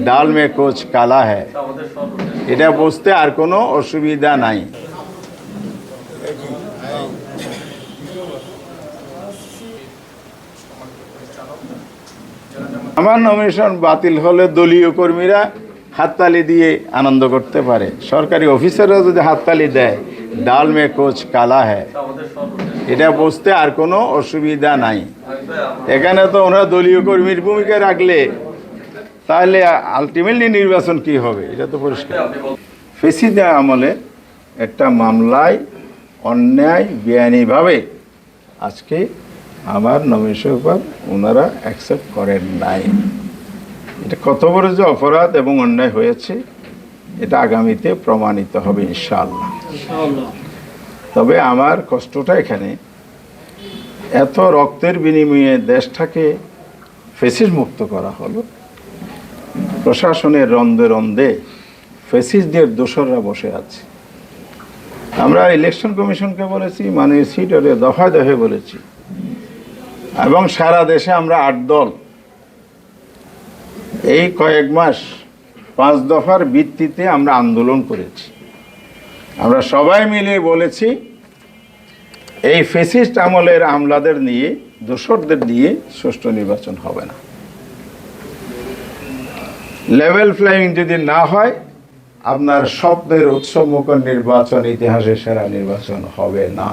ডাল মে কুছ কালা হ্যায়, এটা বুঝতে আর কোনো অসুবিধা নাই। আমার নমিনেশন বাতিল হলে দলীয় কর্মীরা হাততালি দিয়ে আনন্দ করতে পারে, সরকারি অফিসাররা যদি হাততালি দেয় ডাল মে কুছ কালা হ্যায়, এটা বুঝতে আর কোনো অসুবিধা নাই। এখানে তো ওনারা দলীয় কর্মীর ভূমিকা রাখলে তাহলে আলটিমেটলি নির্বাচন কি হবে এটা তো পরিষ্কার। ফেসিদা আমলে একটা মামলায় অন্যায় বেআইনিভাবে আজকে আমার নমিনেশনের উপর ওনারা অ্যাকসেপ্ট করেন নাই। এটা কত বড় যে অপরাধ এবং অন্যায় হয়েছে এটা আগামীতে প্রমাণিত হবে ইনশাআল্লাহ। তবে আমার কষ্টটা এখানে, এত রক্তের বিনিময়ে দেশটাকে ফেসিস মুক্ত করা হলো, প্রশাসনের রন্ধে রন্ধে ফেসিসদের দোসররা বসে আছে। আমরা ইলেকশন কমিশনকে বলেছি, মানে সিটরে দফায় দফায় বলেছি, এবং সারা দেশে আমরা 8 দল এই কয়েক মাস 5 দফার ভিত্তিতে আমরা আন্দোলন করেছি। আমরা সবাই মিলে বলেছি এই ফেসিস্ট আমলের আমলাদের নিয়ে, দোসরদের নিয়ে সুষ্ঠু নির্বাচন হবে না। লেভেল ফ্লাইং যদি না হয় আপনার স্বপ্নের উৎসবমুখর নির্বাচন ইতিহাসের সেরা নির্বাচন হবে না।